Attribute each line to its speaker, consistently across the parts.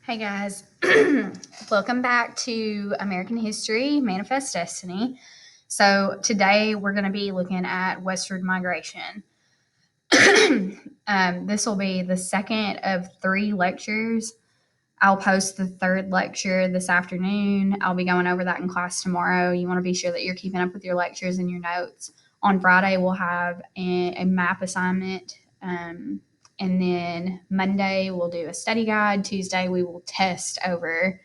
Speaker 1: Hey guys, welcome back to American History Manifest Destiny. So, today we're going to be looking at westward migration. This will be the second of three lectures. I'll post the third lecture this afternoon. I'll be going over that in class tomorrow. You want to be sure that you're keeping up with your lectures and your notes. On Friday, we'll have a map assignment. And then Monday, we'll do a study guide. Tuesday, we will test over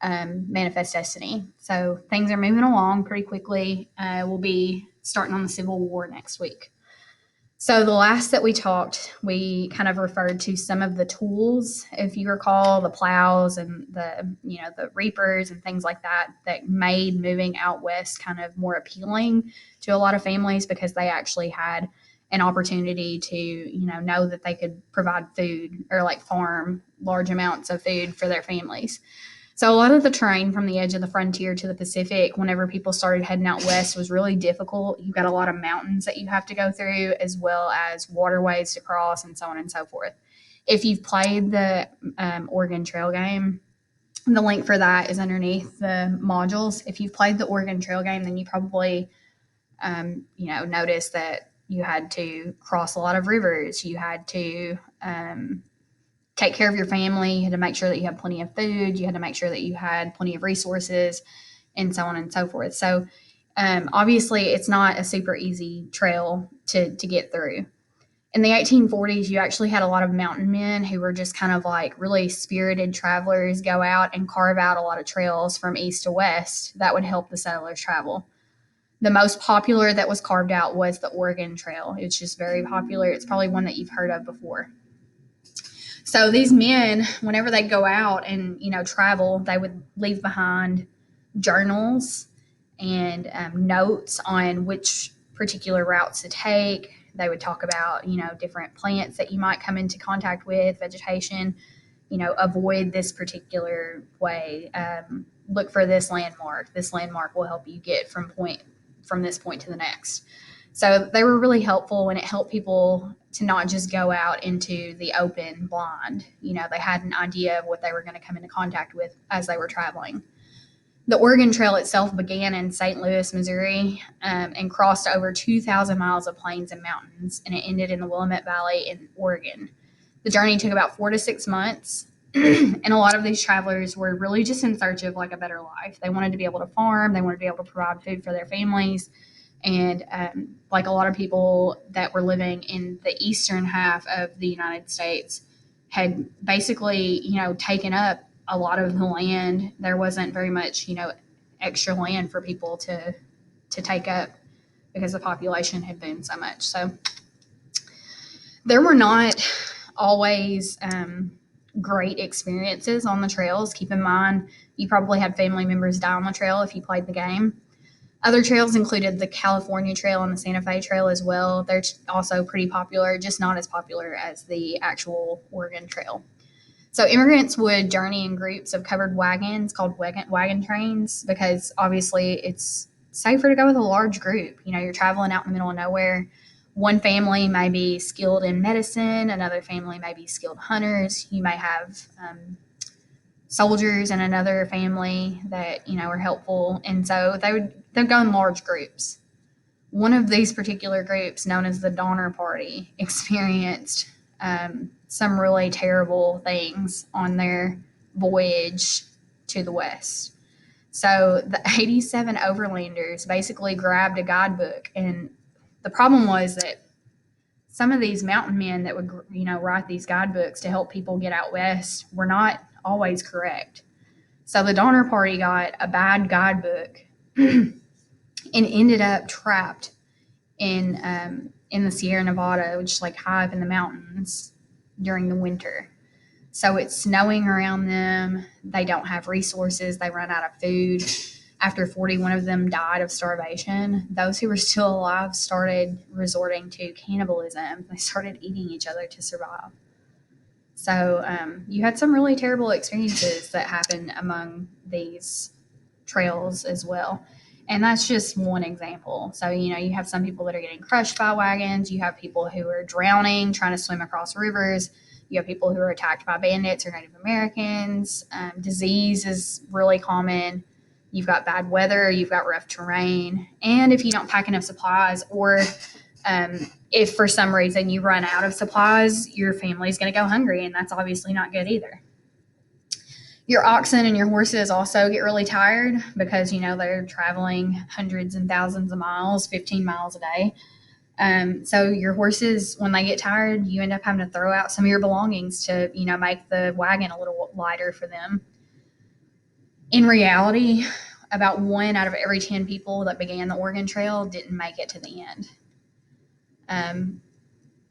Speaker 1: Manifest Destiny. So things are moving along pretty quickly. We'll be starting on the Civil War next week. So the last that we talked, we kind of referred to some of the tools, if you recall, the plows and the reapers and things like that made moving out west kind of more appealing to a lot of families because they actually had an opportunity to, know that they could provide food or like farm large amounts of food for their families. So a lot of the terrain from the edge of the frontier to the Pacific, whenever people started heading out west, was really difficult. You've got a lot of mountains that you have to go through, as well as waterways to cross, and so on and so forth. If you've played the Oregon Trail game, the link for that is underneath the modules. If you've played the Oregon Trail game, then you probably, noticed that you had to cross a lot of rivers. You had to take care of your family. You had to make sure that you had plenty of food. You had to make sure that you had plenty of resources, and so on and so forth. So obviously, it's not a super easy trail to get through. In the 1840s, you actually had a lot of mountain men who were just kind of like really spirited travelers go out and carve out a lot of trails from east to west that would help the settlers travel. The most popular that was carved out was the Oregon Trail. It's just very popular. It's probably one that you've heard of before. So these men, whenever they go out and travel, they would leave behind journals and notes on which particular routes to take. They would talk about different plants that you might come into contact with, vegetation. Avoid this particular way. Look for this landmark. This landmark will help you get from this point to the next. So they were really helpful, and it helped people to not just go out into the open blind. They had an idea of what they were going to come into contact with as they were traveling. The Oregon Trail itself began in St. Louis, Missouri, and crossed over 2,000 miles of plains and mountains, and it ended in the Willamette Valley in Oregon. The journey took about 4 to 6 months, and a lot of these travelers were really just in search of like a better life. They wanted to be able to farm. They wanted to be able to provide food for their families. And like a lot of people that were living in the eastern half of the United States had basically, taken up a lot of the land. There wasn't very much, extra land for people to take up because the population had boomed so much. So there were not always great experiences on the trails. Keep in mind, you probably had family members die on the trail if you played the game. Other trails included the California Trail and the Santa Fe Trail as well. They're also pretty popular, just not as popular as the actual Oregon Trail. So immigrants would journey in groups of covered wagons called wagon trains because obviously it's safer to go with a large group. You're traveling out in the middle of nowhere. One family may be skilled in medicine. Another family may be skilled hunters. You may have soldiers in another family that are helpful, and so they'd go in large groups. One of these particular groups, known as the Donner Party, experienced some really terrible things on their voyage to the west. So the 87 overlanders basically grabbed a guidebook, and the problem was that some of these mountain men that would write these guidebooks to help people get out west were not always correct. So the Donner Party got a bad guidebook and ended up trapped in the Sierra Nevada, which is like high up in the mountains during the winter. So it's snowing around them. They don't have resources. They run out of food. After 41 of them died of starvation, those who were still alive started resorting to cannibalism. They started eating each other to survive. So you had some really terrible experiences that happened among these trails as well. And that's just one example. So, you have some people that are getting crushed by wagons. You have people who are drowning, trying to swim across rivers. You have people who are attacked by bandits or Native Americans. Disease is really common. You've got bad weather, you've got rough terrain, and if you don't pack enough supplies, or if for some reason you run out of supplies, your family's going to go hungry, and that's obviously not good either. Your oxen and your horses also get really tired because, they're traveling hundreds and thousands of miles, 15 miles a day. So your horses, when they get tired, you end up having to throw out some of your belongings to, make the wagon a little lighter for them. In reality, about 1 out of every 10 people that began the Oregon Trail didn't make it to the end.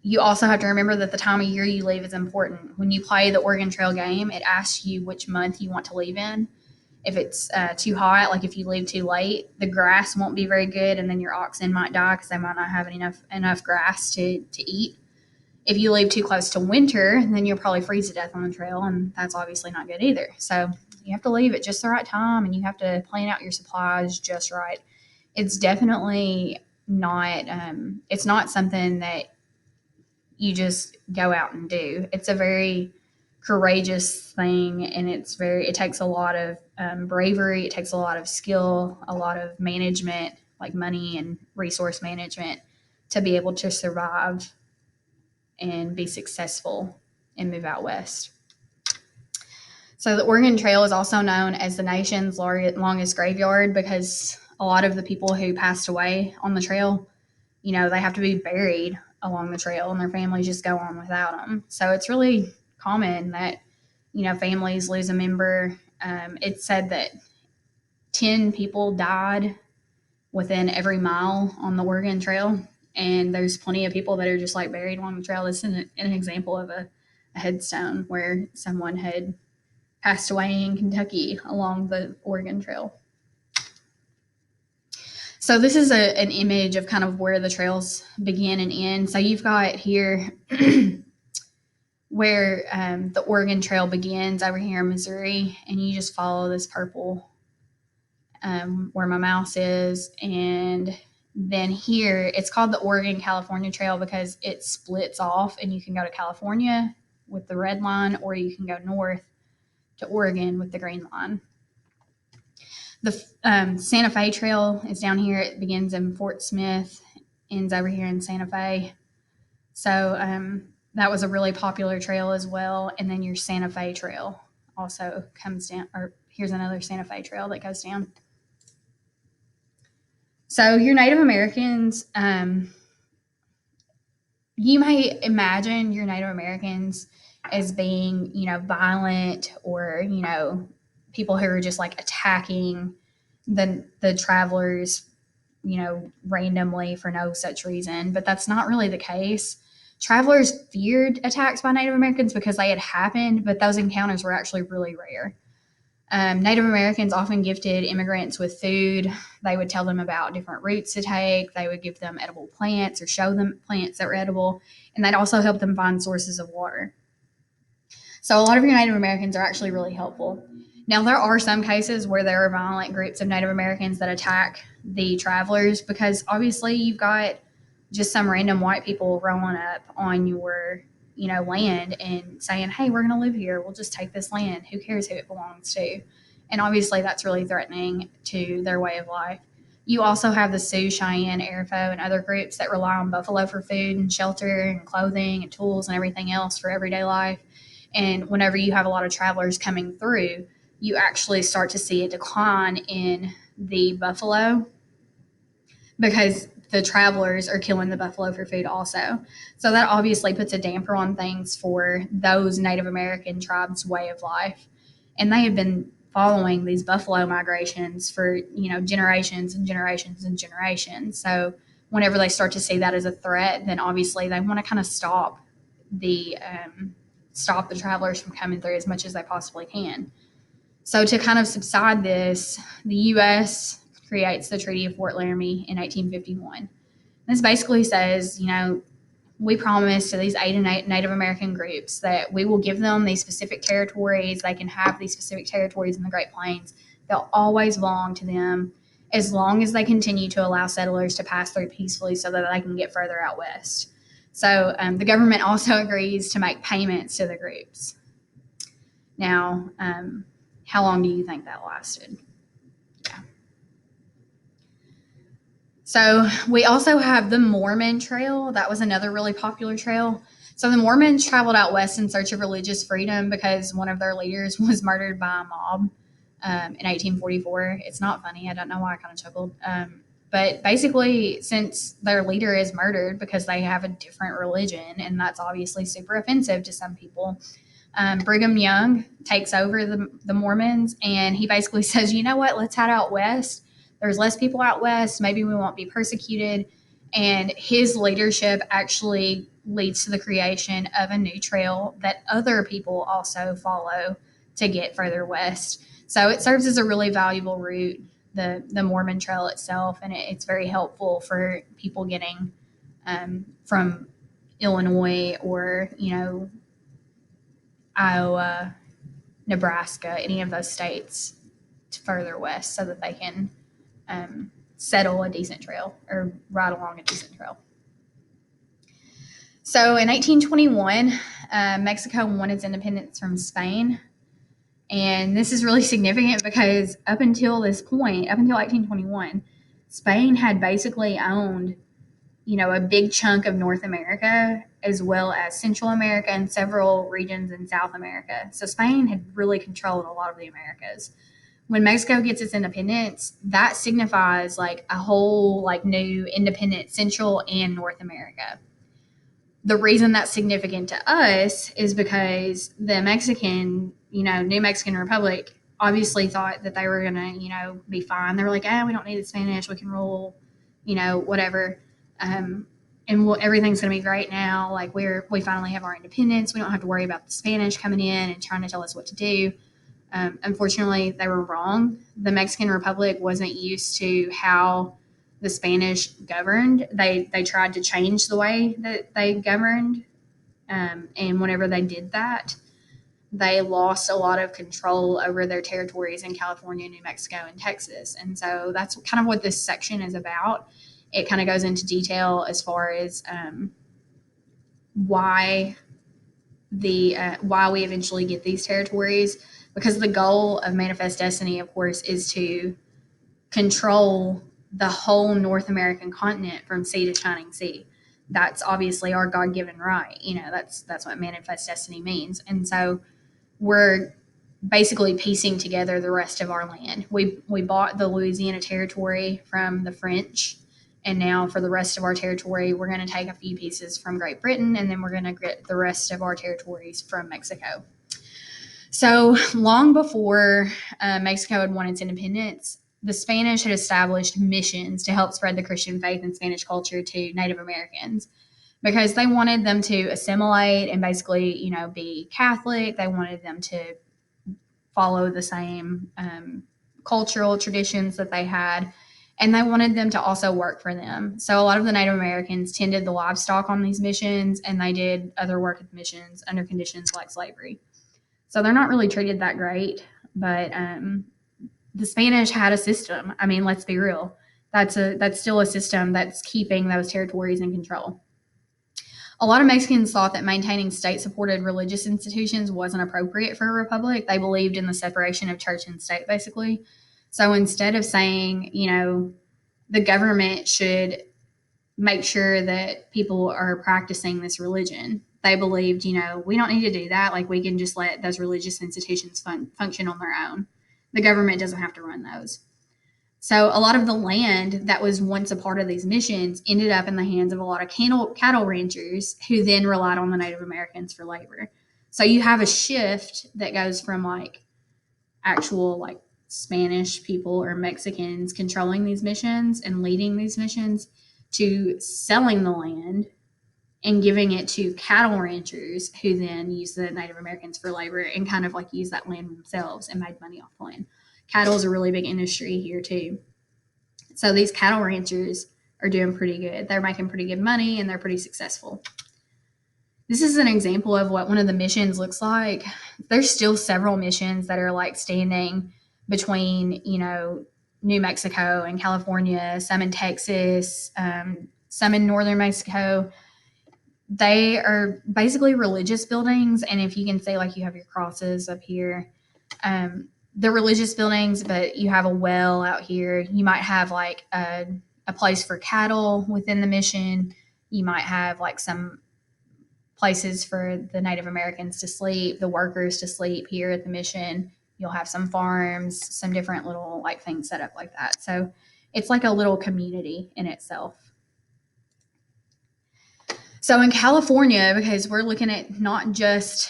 Speaker 1: You also have to remember that the time of year you leave is important. When you play the Oregon Trail game, it asks you which month you want to leave in. If it's too hot, like if you leave too late, the grass won't be very good, and then your oxen might die because they might not have enough grass to eat. If you leave too close to winter, then you'll probably freeze to death on the trail, and that's obviously not good either. So you have to leave at just the right time, and you have to plan out your supplies just right. It's definitely not it's not something that you just go out and do. It's a very courageous thing, and it takes a lot of bravery. It takes a lot of skill, a lot of management, like money and resource management, to be able to survive and be successful and move out west. So the Oregon Trail is also known as the nation's longest graveyard because a lot of the people who passed away on the trail, they have to be buried along the trail, and their families just go on without them. So it's really common that, families lose a member. It's said that 10 people died within every mile on the Oregon Trail, and there's plenty of people that are just like buried along the trail. This is an example of a headstone where someone had passed away in Kentucky along the Oregon Trail. So this is an image of kind of where the trails begin and end. So you've got here where the Oregon Trail begins over here in Missouri, and you just follow this purple where my mouse is. And then here, it's called the Oregon-California Trail because it splits off, and you can go to California with the red line, or you can go north to Oregon with the green line. The Santa Fe Trail is down here. It begins in Fort Smith, ends over here in Santa Fe. So that was a really popular trail as well. And then your Santa Fe Trail also comes down, or here's another Santa Fe Trail that goes down. So your Native Americans, you may imagine your Native Americans as being, violent, or, people who are just like attacking the travelers, randomly for no such reason. But that's not really the case. Travelers feared attacks by Native Americans because they had happened, but those encounters were actually really rare. Native Americans often gifted immigrants with food. They would tell them about different routes to take. They would give them edible plants or show them plants that were edible, and they'd also help them find sources of water. So a lot of your Native Americans are actually really helpful. Now, there are some cases where there are violent groups of Native Americans that attack the travelers because obviously you've got just some random white people rolling up on your, land and saying, hey, we're going to live here. We'll just take this land. Who cares who it belongs to? And obviously that's really threatening to their way of life. You also have the Sioux, Cheyenne, Arapaho, and other groups that rely on buffalo for food and shelter and clothing and tools and everything else for everyday life. And whenever you have a lot of travelers coming through, you actually start to see a decline in the buffalo because the travelers are killing the buffalo for food also. So that obviously puts a damper on things for those Native American tribes' way of life. And they have been following these buffalo migrations for, generations and generations and generations. So whenever they start to see that as a threat, then obviously they want to kind of stop the travelers from coming through as much as they possibly can. So to kind of subside this, the U.S. creates the Treaty of Fort Laramie in 1851. This basically says, we promise to these 8 Native American groups that we will give them these specific territories. They can have these specific territories in the Great Plains. They'll always belong to them as long as they continue to allow settlers to pass through peacefully so that they can get further out west. So the government also agrees to make payments to the groups. Now, how long do you think that lasted? Yeah. So we also have the Mormon Trail. That was another really popular trail. So the Mormons traveled out west in search of religious freedom because one of their leaders was murdered by a mob in 1844. It's not funny. I don't know why I kind of chuckled. But basically, since their leader is murdered because they have a different religion, and that's obviously super offensive to some people, Brigham Young takes over the Mormons, and he basically says, you know what, let's head out west. There's less people out west. Maybe we won't be persecuted. And his leadership actually leads to the creation of a new trail that other people also follow to get further west. So it serves as a really valuable route, the Mormon Trail itself, and it's very helpful for people getting from Illinois or, Iowa, Nebraska, any of those states further west so that they can settle a decent trail or ride along a decent trail. So in 1821, Mexico won its independence from Spain. And this is really significant because up until this point, up until 1821, Spain had basically owned, a big chunk of North America as well as Central America and several regions in South America. So Spain had really controlled a lot of the Americas. When Mexico gets its independence, that signifies like a whole new independent Central and North America. The reason that's significant to us is because the Mexican, New Mexican Republic obviously thought that they were going to, be fine. They were like, we don't need the Spanish. We can rule, whatever. And everything's going to be great now. Like we finally have our independence. We don't have to worry about the Spanish coming in and trying to tell us what to do. Unfortunately, they were wrong. The Mexican Republic wasn't used to how the Spanish governed. They tried to change the way that they governed, and whenever they did that, they lost a lot of control over their territories in California, New Mexico, and Texas. And so that's kind of what this section is about. It kind of goes into detail as far as why we eventually get these territories, because the goal of Manifest Destiny, of course, is to control the whole North American continent from sea to shining sea. That's obviously our God-given right. That's what Manifest Destiny means. And so we're basically piecing together the rest of our land. We bought the Louisiana Territory from the French, and now for the rest of our territory, we're going to take a few pieces from Great Britain, and then we're going to get the rest of our territories from Mexico. So long before Mexico had won its independence, the Spanish had established missions to help spread the Christian faith and Spanish culture to Native Americans because they wanted them to assimilate and basically, be Catholic. They wanted them to follow the same cultural traditions that they had, and they wanted them to also work for them. So a lot of the Native Americans tended the livestock on these missions, and they did other work at the missions under conditions like slavery. So they're not really treated that great, but the Spanish had a system. I mean, let's be real. That's still a system that's keeping those territories in control. A lot of Mexicans thought that maintaining state-supported religious institutions wasn't appropriate for a republic. They believed in the separation of church and state, basically. So instead of saying, the government should make sure that people are practicing this religion, they believed, we don't need to do that. Like, we can just let those religious institutions function on their own. The government doesn't have to run those. So a lot of the land that was once a part of these missions ended up in the hands of a lot of cattle ranchers who then relied on the Native Americans for labor. So you have a shift that goes from actual Spanish people or Mexicans controlling these missions and leading these missions to selling the land and giving it to cattle ranchers who then use the Native Americans for labor and kind of use that land themselves and made money off the land. Cattle is a really big industry here too. So these cattle ranchers are doing pretty good. They're making pretty good money and they're pretty successful. This is an example of what one of the missions looks like. There's still several missions that are standing between, New Mexico and California, some in Texas, some in northern Mexico. They are basically religious buildings, and if you can say, like, you have your crosses up here, the religious buildings, but you have a well out here. You might have like a place for cattle within the mission. You might have like some places for the Native Americans to sleep, the workers to sleep here at the mission. You'll have some farms, some different little like things set up like that. So it's like a little community in itself. So in California, because we're looking at not just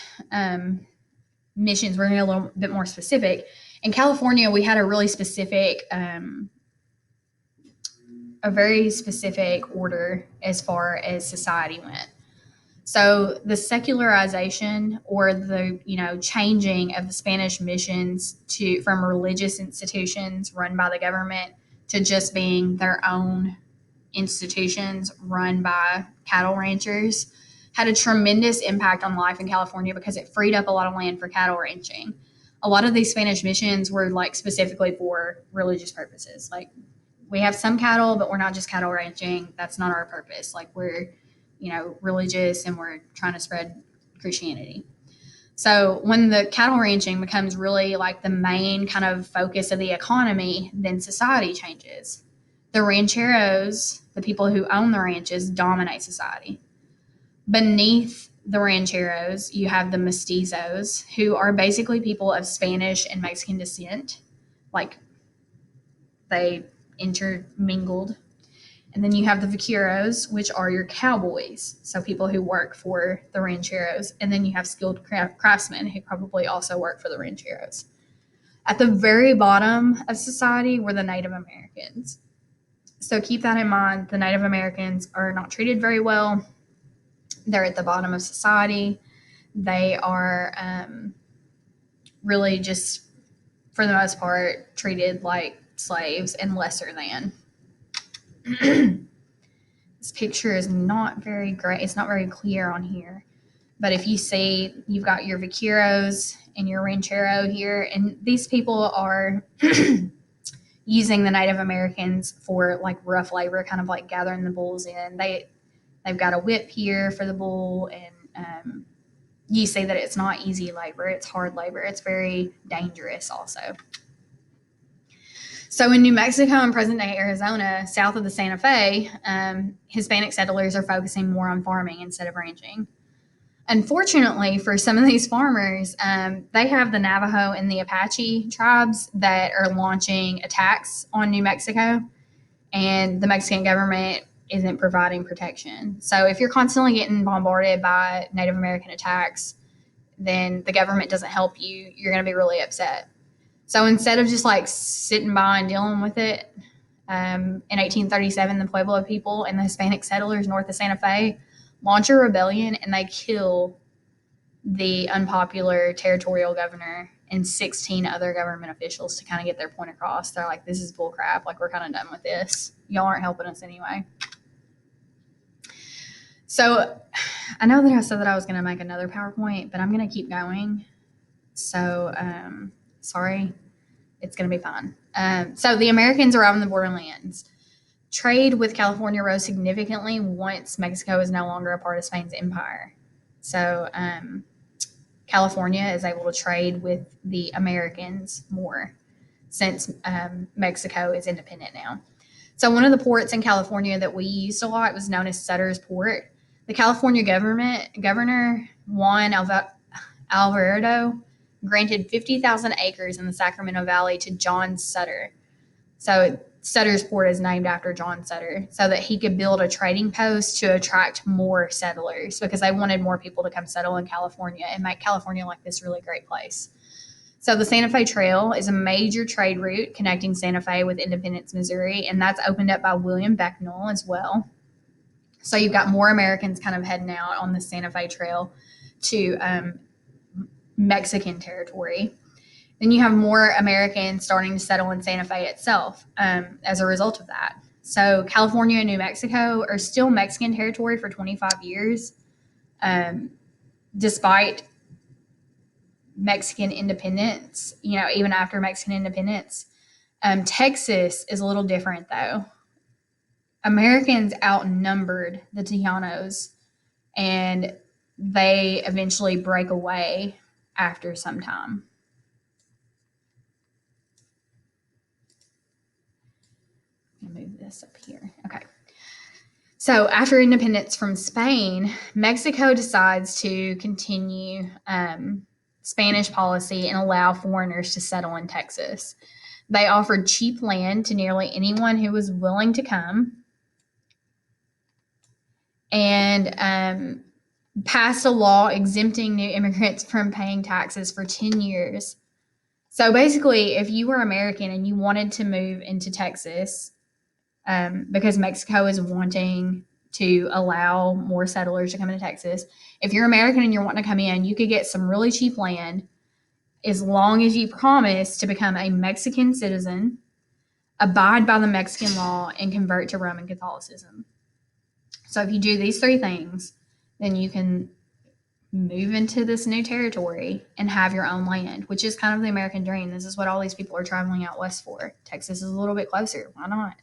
Speaker 1: missions, we're going to get a little bit more specific. In California, we had a really specific, a very specific order as far as society went. So the secularization, or the changing of the Spanish missions to from religious institutions run by the government to just being their own institutions run by cattle ranchers, had a tremendous impact on life in California because it freed up a lot of land for cattle ranching. A lot of these Spanish missions were like specifically for religious purposes. Like, we have some cattle, but we're not just cattle ranching. That's not our purpose. Like, we're, religious, and we're trying to spread Christianity. So when the cattle ranching becomes really like the main kind of focus of the economy, then society changes. The rancheros, the people who own the ranches, dominate society. Beneath the rancheros, you have the mestizos, who are basically people of Spanish and Mexican descent. Like, they intermingled. And then you have the vaqueros, which are your cowboys, so people who work for the rancheros. And then you have skilled craftsmen who probably also work for the rancheros. At the very bottom of society were the Native Americans. So keep that in mind. The Native Americans are not treated very well. They're at the bottom of society. They are really just, for the most part, treated like slaves and lesser than. This picture is not very great. It's not very clear on here. But if you see, you've got your vaqueros and your ranchero here, and these people are using the Native Americans for like rough labor, kind of like gathering the bulls in. They've got a whip here for the bull, and you see that it's not easy labor. It's hard labor. It's very dangerous also. So in New Mexico and present-day Arizona, south of the Santa Fe, Hispanic settlers are focusing more on farming instead of ranching. Unfortunately, for some of these farmers, they have the Navajo and the Apache tribes that are launching attacks on New Mexico, and the Mexican government isn't providing protection. So if you're constantly getting bombarded by Native American attacks, then the government doesn't help you. You're going to be really upset. So instead of just like sitting by and dealing with it, in 1837, the Pueblo people and the Hispanic settlers north of Santa Fe launch a rebellion, and they kill the unpopular territorial governor and 16 other government officials to kind of get their point across. They're like, this is bullcrap. Like, we're kind of done with this. Y'all aren't helping us anyway. So I know that I said that I was going to make another PowerPoint, but I'm going to keep going. So sorry, it's going to be fine. So the Americans arrived on the borderlands. Trade with California rose significantly once Mexico is no longer a part of Spain's empire. So California is able to trade with the Americans more since Mexico is independent now. So one of the ports in California that we used a lot was known as Sutter's Port. The California governor, Juan Alvarado, granted 50,000 acres in the Sacramento Valley to John Sutter. So Sutter's Port is named after John Sutter, so that he could build a trading post to attract more settlers, because they wanted more people to come settle in California and make California like this really great place. So the Santa Fe Trail is a major trade route connecting Santa Fe with Independence, Missouri, and that's opened up by William Becknell as well. So you've got more Americans kind of heading out on the Santa Fe Trail to Mexican territory. Then you have more Americans starting to settle in Santa Fe itself as a result of that. So California and New Mexico are still Mexican territory for 25 years, despite Mexican independence, even after Mexican independence. Texas is a little different, though. Americans outnumbered the Tejanos, and they eventually break away after some time. I'll move this up here. Okay. So after independence from Spain, Mexico decides to continue Spanish policy and allow foreigners to settle in Texas. They offered cheap land to nearly anyone who was willing to come, and passed a law exempting new immigrants from paying taxes for 10 years. So basically, if you were American and you wanted to move into Texas, because Mexico is wanting to allow more settlers to come into Texas, if you're American and you're wanting to come in, you could get some really cheap land as long as you promise to become a Mexican citizen, abide by the Mexican law, and convert to Roman Catholicism. So if you do these three things, then you can move into this new territory and have your own land, which is kind of the American dream. This is what all these people are traveling out west for. Texas is a little bit closer. Why not?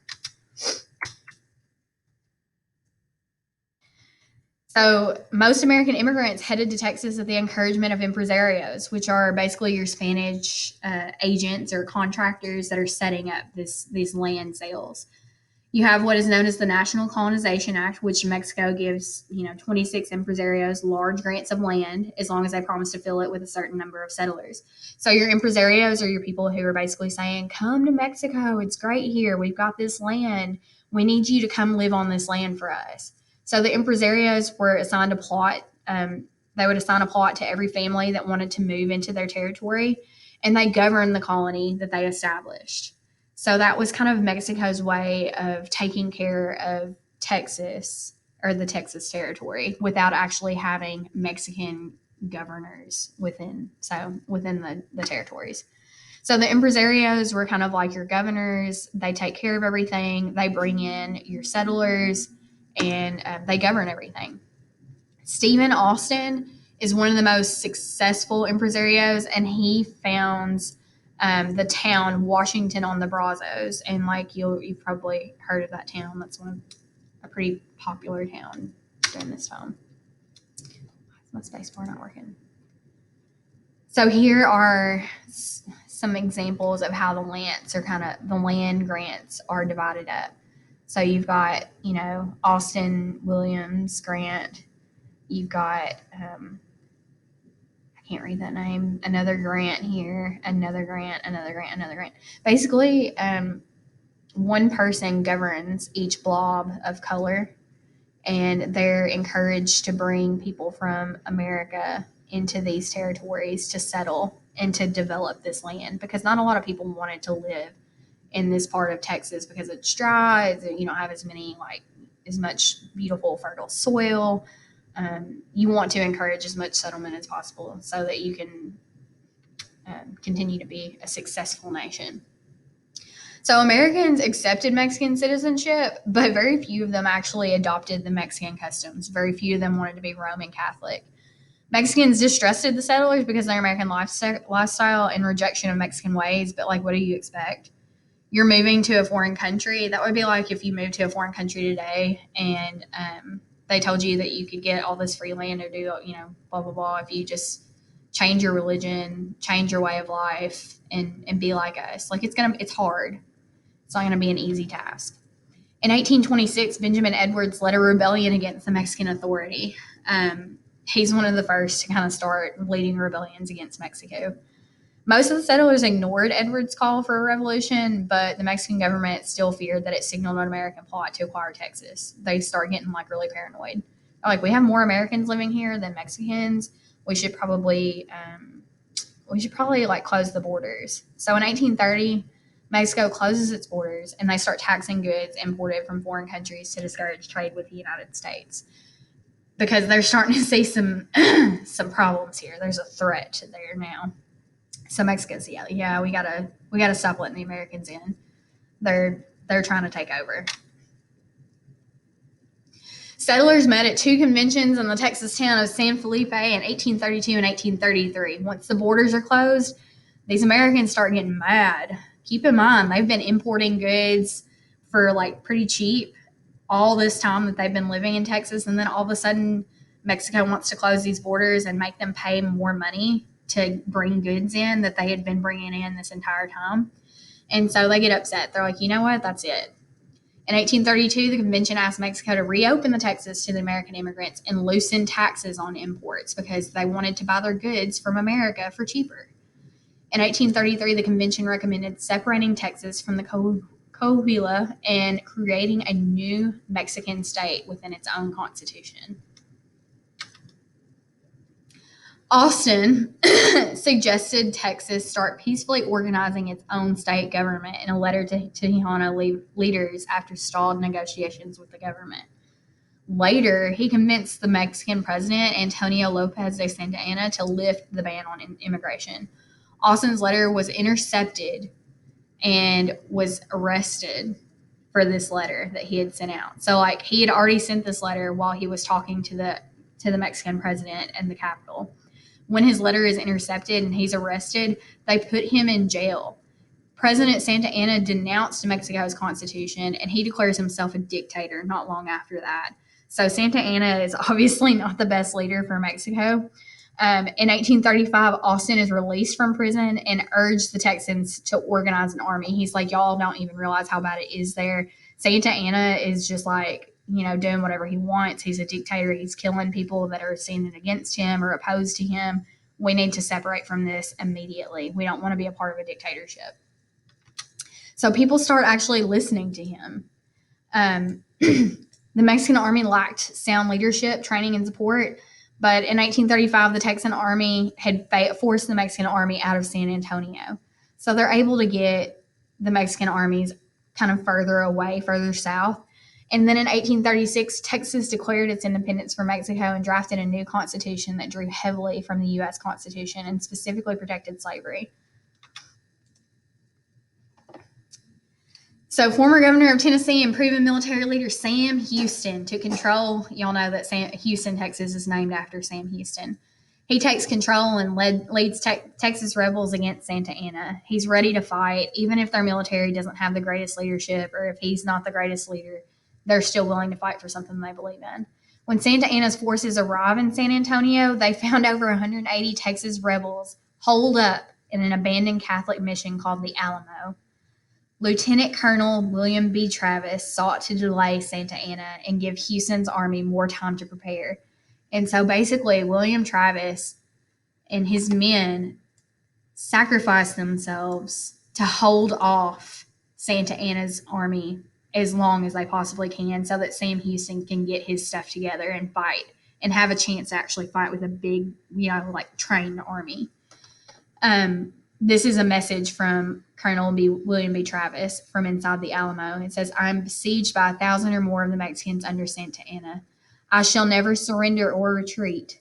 Speaker 1: So most American immigrants headed to Texas at the encouragement of empresarios, which are basically your Spanish agents or contractors that are setting up these land sales. You have what is known as the National Colonization Act, which Mexico gives 26 empresarios large grants of land as long as they promise to fill it with a certain number of settlers. So your empresarios are your people who are basically saying, come to Mexico. It's great here. We've got this land. We need you to come live on this land for us. So the empresarios were assigned a plot. They would assign a plot to every family that wanted to move into their territory, and they governed the colony that they established. So that was kind of Mexico's way of taking care of Texas, or the Texas territory, without actually having Mexican governors within the territories. So the empresarios were kind of like your governors. They take care of everything. They bring in your settlers, and they govern everything. Stephen Austin is one of the most successful empresarios, and he founds the town Washington on the Brazos. And like you've probably heard of that town. That's a pretty popular town during this time. My spacebar not working. So here are some examples of how the land grants are divided up. So you've got, Austin Williams Grant. You've got, I can't read that name, another grant here, another grant, another grant, another grant. Basically, one person governs each blob of color, and they're encouraged to bring people from America into these territories to settle and to develop this land, because not a lot of people wanted to live in this part of Texas because it's dry. You don't have as much beautiful fertile soil. You want to encourage as much settlement as possible so that you can continue to be a successful nation. So Americans accepted Mexican citizenship, but very few of them actually adopted the Mexican customs. Very few of them wanted to be Roman Catholic. Mexicans distrusted the settlers because of their American lifestyle and rejection of Mexican ways. But what do you expect? You're moving to a foreign country. That would be like if you moved to a foreign country today and they told you that you could get all this free land or do, blah, blah, blah, if you just change your religion, change your way of life, and be like us. It's hard. It's not going to be an easy task. In 1826, Benjamin Edwards led a rebellion against the Mexican authority. He's one of the first to kind of start leading rebellions against Mexico. Most of the settlers ignored Edwards' call for a revolution, but the Mexican government still feared that it signaled an American plot to acquire Texas. They start getting really paranoid. We have more Americans living here than Mexicans. We should probably close the borders. So in 1830, Mexico closes its borders and they start taxing goods imported from foreign countries to discourage trade with the United States, because they're starting to see some problems here. There's a threat there now. So Mexico's, we gotta stop letting the Americans in. They're trying to take over. Settlers met at two conventions in the Texas town of San Felipe in 1832 and 1833. Once the borders are closed, these Americans start getting mad. Keep in mind, they've been importing goods for pretty cheap all this time that they've been living in Texas, and then all of a sudden Mexico wants to close these borders and make them pay more money to bring goods in that they had been bringing in this entire time. And so they get upset. They're like, you know what? That's it. In 1832, the convention asked Mexico to reopen the Texas to the American immigrants and loosen taxes on imports because they wanted to buy their goods from America for cheaper. In 1833, the convention recommended separating Texas from the Coahuila and creating a new Mexican state within its own constitution. Austin suggested Texas start peacefully organizing its own state government in a letter to Tejano leaders after stalled negotiations with the government. Later, he convinced the Mexican president, Antonio Lopez de Santa Anna, to lift the ban on immigration. Austin's letter was intercepted and was arrested for this letter that he had sent out. So, like, he had already sent this letter while he was talking to the Mexican president in the Capitol. When his letter is intercepted and he's arrested, they put him in jail. President Santa Anna denounced Mexico's constitution, and he declares himself a dictator not long after that. So Santa Anna is obviously not the best leader for Mexico. In 1835, Austin is released from prison and urged the Texans to organize an army. He's like, y'all don't even realize how bad it is there. Santa Anna is just like, doing whatever he wants. He's a dictator. He's killing people that are standing against him or opposed to him. We need to separate from this immediately. We don't want to be a part of a dictatorship. So people start actually listening to him. The Mexican army lacked sound leadership, training, and support. But in 1835, the Texan army had forced the Mexican army out of San Antonio. So they're able to get the Mexican armies kind of further away, further south. And then in 1836, Texas declared its independence from Mexico and drafted a new constitution that drew heavily from the U.S. Constitution and specifically protected slavery. So former governor of Tennessee and proven military leader Sam Houston took control. Y'all know that Houston, Texas is named after Sam Houston. He takes control and leads Texas rebels against Santa Anna. He's ready to fight, even if their military doesn't have the greatest leadership or if he's not the greatest leader. They're still willing to fight for something they believe in. When Santa Anna's forces arrive in San Antonio, they found over 180 Texas rebels holed up in an abandoned Catholic mission called the Alamo. Lieutenant Colonel William B. Travis sought to delay Santa Anna and give Houston's army more time to prepare. And so basically, William Travis and his men sacrificed themselves to hold off Santa Anna's army as long as they possibly can so that Sam Houston can get his stuff together and fight and have a chance to actually fight with a big, trained army. This is a message from Colonel William B. Travis from inside the Alamo. It says, I am besieged by 1,000 or more of the Mexicans under Santa Anna. I shall never surrender or retreat.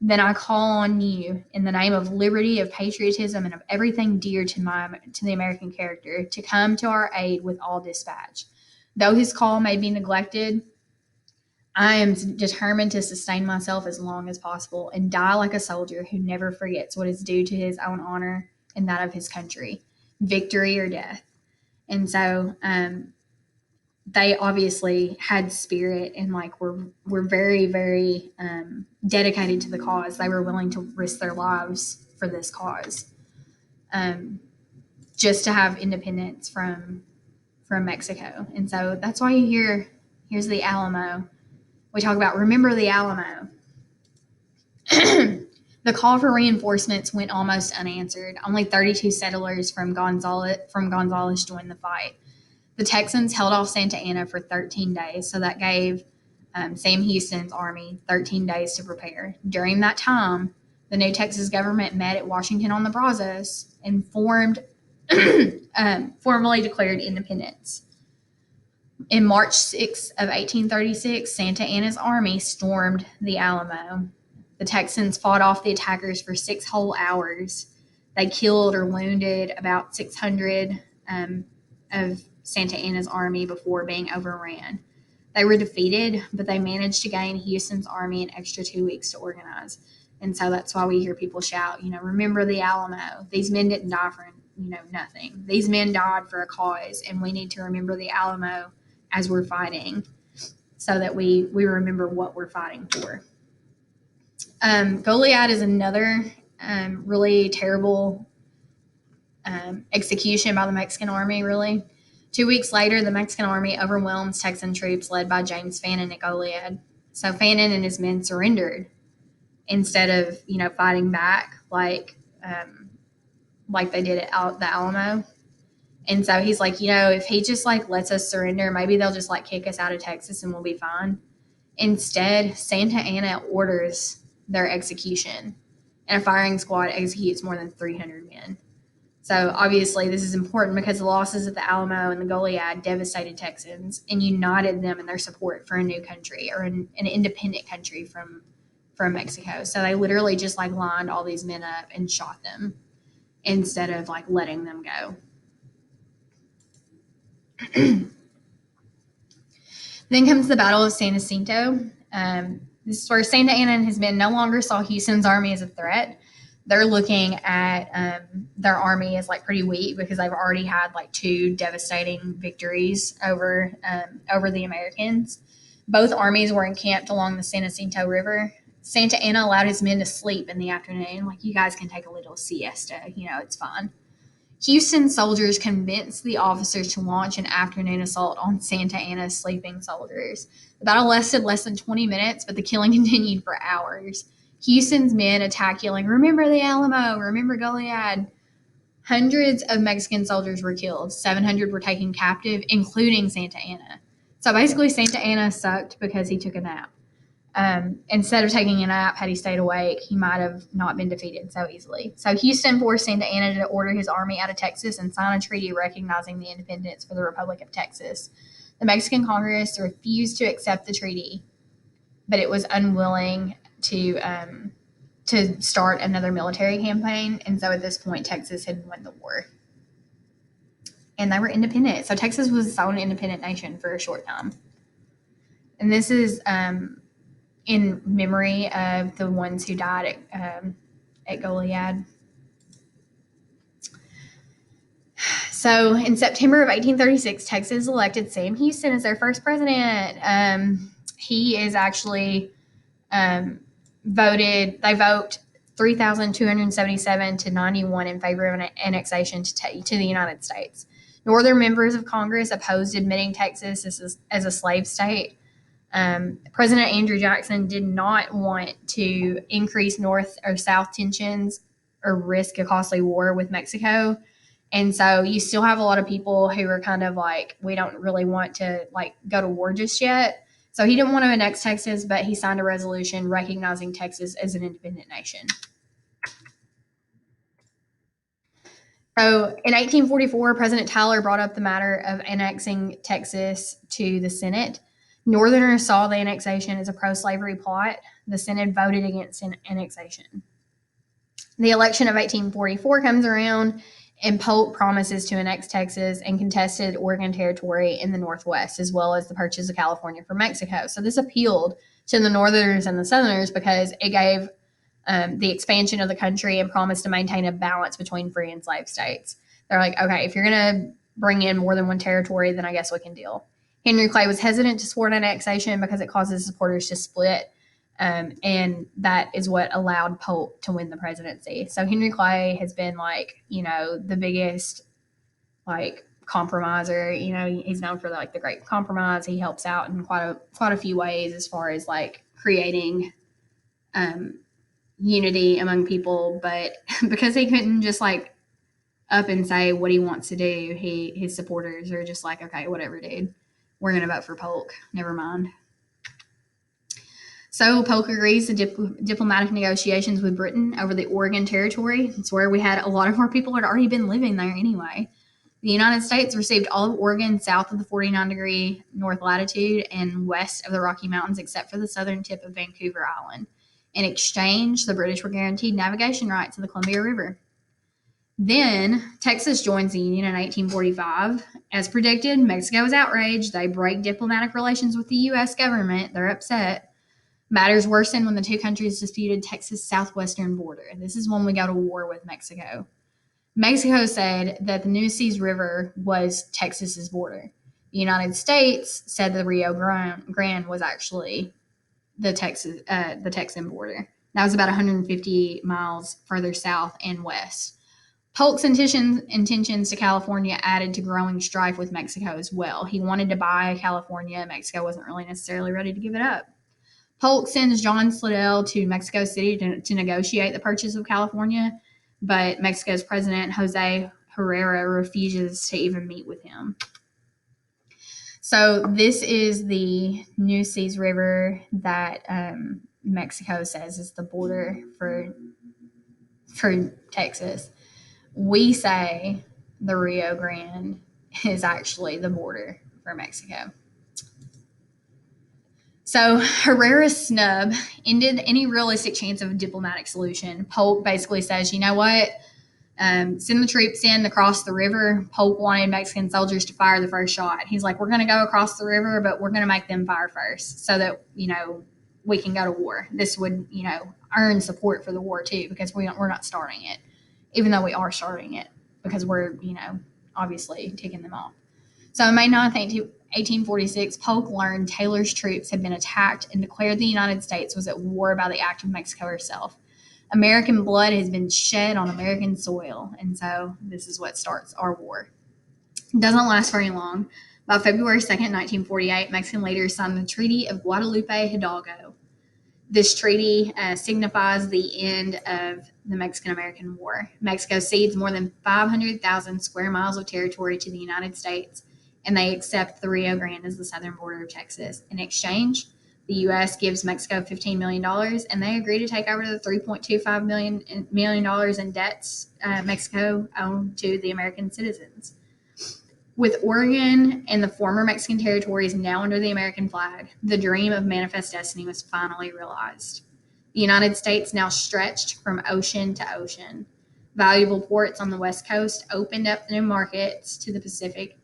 Speaker 1: Then I call on you in the name of liberty, of patriotism, and of everything dear to the American character to come to our aid with all dispatch. Though his call may be neglected, I am determined to sustain myself as long as possible and die like a soldier who never forgets what is due to his own honor and that of his country, victory or death. And so they obviously had spirit and were very, very dedicated to the cause. They were willing to risk their lives for this cause, just to have independence from Mexico. And so that's why here's the Alamo. We talk about remember the Alamo. The call for reinforcements went almost unanswered. Only 32 settlers from Gonzales joined the fight. The Texans held off Santa Anna for 13 days, so that gave Sam Houston's army 13 days to prepare. During that time, the new Texas government met at Washington on the Brazos and formally declared independence. In March 6 of 1836, Santa Anna's army stormed the Alamo. The Texans fought off the attackers for 6 whole hours. They killed or wounded about 600 of Santa Anna's army before being overran. They were defeated, but they managed to gain Houston's army an extra 2 weeks to organize. And so that's why we hear people shout, remember the Alamo. These men didn't die for, nothing. These men died for a cause, and we need to remember the Alamo as we're fighting so that we remember what we're fighting for. Goliad is another really terrible execution by the Mexican army, really. 2 weeks later, the Mexican army overwhelms Texan troops led by James Fannin at Goliad. So Fannin and his men surrendered instead of, fighting back like they did at the Alamo. And so he's like, if he just lets us surrender, maybe they'll just kick us out of Texas and we'll be fine. Instead, Santa Anna orders their execution, and a firing squad executes more than 300 men. So obviously, this is important because the losses at the Alamo and the Goliad devastated Texans and united them in their support for a new country or an independent country from Mexico. So they literally just lined all these men up and shot them instead of letting them go. Then comes the Battle of San Jacinto. This is where Santa Anna and his men no longer saw Houston's army as a threat. They're looking at their army as pretty weak because they've already had 2 devastating victories over the Americans. Both armies were encamped along the San Jacinto River. Santa Anna allowed his men to sleep in the afternoon. You guys can take a little siesta, it's fine. Houston soldiers convinced the officers to launch an afternoon assault on Santa Anna's sleeping soldiers. The battle lasted less than 20 minutes, but the killing continued for hours. Houston's men attacked, yelling, "Remember the Alamo! Remember Goliad!" Hundreds of Mexican soldiers were killed. 700 were taken captive, including Santa Anna. So basically, Santa Anna sucked because he took a nap. Instead of taking a nap, had he stayed awake, he might have not been defeated so easily. So Houston forced Santa Anna to order his army out of Texas and sign a treaty recognizing the independence for the Republic of Texas. The Mexican Congress refused to accept the treaty, but it was unwilling to start another military campaign. And so at this point, Texas had won the war. And they were independent. So Texas was its own independent nation for a short time. And this is in memory of the ones who died at Goliad. So in September of 1836, Texas elected Sam Houston as their first president. He is actually they vote 3,277 to 91 in favor of an annexation to the United States. Northern members of Congress opposed admitting Texas as a slave state. President Andrew Jackson did not want to increase North or South tensions or risk a costly war with Mexico. And so you still have a lot of people who are kind of we don't really want to go to war just yet. So he didn't want to annex Texas, but he signed a resolution recognizing Texas as an independent nation. So in 1844, President Tyler brought up the matter of annexing Texas to the Senate. Northerners saw the annexation as a pro-slavery plot. The Senate voted against annexation. The election of 1844 comes around, and Polk promises to annex Texas and contested Oregon Territory in the Northwest, as well as the purchase of California from Mexico. So this appealed to the Northerners and the Southerners because it gave the expansion of the country and promised to maintain a balance between free and slave states. They're like, okay, if you're going to bring in more than one territory, then I guess we can deal. Henry Clay was hesitant to support annexation because it causes supporters to split, and that is what allowed Polk to win the presidency. So Henry Clay has been the biggest compromiser. He's known for the Great Compromise. He helps out in quite a few ways as far as creating unity among people. But because he couldn't just up and say what he wants to do, his supporters are just okay, whatever, dude. We're going to vote for Polk. Never mind. So Polk agrees to diplomatic negotiations with Britain over the Oregon Territory. It's where we had a lot of our people had already been living there anyway. The United States received all of Oregon south of the 49-degree north latitude and west of the Rocky Mountains, except for the southern tip of Vancouver Island. In exchange, the British were guaranteed navigation rights to the Columbia River. Then Texas joins the Union in 1845. As predicted, Mexico is outraged. They break diplomatic relations with the U.S. government. They're upset. Matters worsen when the two countries disputed Texas' southwestern border. This is when we go to war with Mexico. Mexico said that the Nueces River was Texas's border. The United States said the Rio Grande was actually the Texan border. That was about 150 miles further south and west. Polk's intentions to California added to growing strife with Mexico as well. He wanted to buy California. Mexico wasn't really necessarily ready to give it up. Polk sends John Slidell to Mexico City to negotiate the purchase of California, but Mexico's president, Jose Herrera, refuses to even meet with him. So this is the Nueces River that Mexico says is the border for Texas. We say the Rio Grande is actually the border for Mexico. So Herrera's snub ended any realistic chance of a diplomatic solution. Polk basically says, you know what? Send the troops in to cross the river. Polk wanted Mexican soldiers to fire the first shot. He's like, we're going to go across the river, but we're going to make them fire first so that, we can go to war. This would, earn support for the war too, because we're not starting it, even though we are starting it because we're, obviously taking them off. So on May 9th, 1846, Polk learned Taylor's troops had been attacked and declared the United States was at war by the act of Mexico herself. American blood has been shed on American soil, and so this is what starts our war. It doesn't last very long. By February 2nd, 1948, Mexican leaders signed the Treaty of Guadalupe Hidalgo. This treaty signifies the end of the Mexican-American War. Mexico cedes more than 500,000 square miles of territory to the United States, and they accept the Rio Grande as the southern border of Texas. In exchange, the U.S. gives Mexico $15 million, and they agree to take over the $3.25 million in debts Mexico owed to the American citizens. With Oregon and the former Mexican territories now under the American flag, the dream of Manifest Destiny was finally realized. The United States now stretched from ocean to ocean. Valuable ports on the West Coast opened up new markets to the Pacific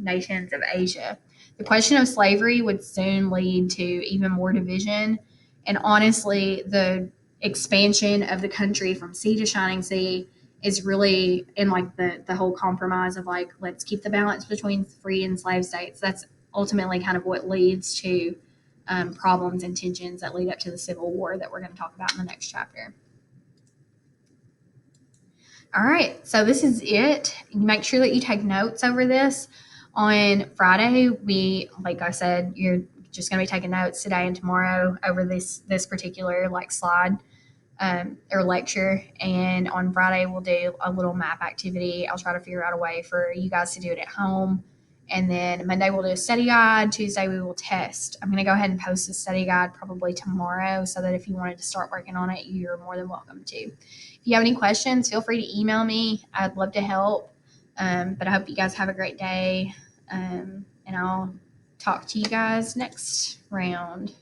Speaker 1: nations of Asia. The question of slavery would soon lead to even more division, and honestly, the expansion of the country from sea to shining sea is really in like the whole compromise of like, let's keep the balance between free and slave states. That's ultimately kind of what leads to problems and tensions that lead up to the Civil War that we're going to talk about in the next chapter. All right, so this is it. Make sure that you take notes over this. On Friday, like I said, you're just going to be taking notes today and tomorrow over this particular slide or lecture. And on Friday, we'll do a little map activity. I'll try to figure out a way for you guys to do it at home. And then Monday, we'll do a study guide. Tuesday, we will test. I'm going to go ahead and post the study guide probably tomorrow so that if you wanted to start working on it, you're more than welcome to. If you have any questions, feel free to email me. I'd love to help. But I hope you guys have a great day. And I'll talk to you guys next round.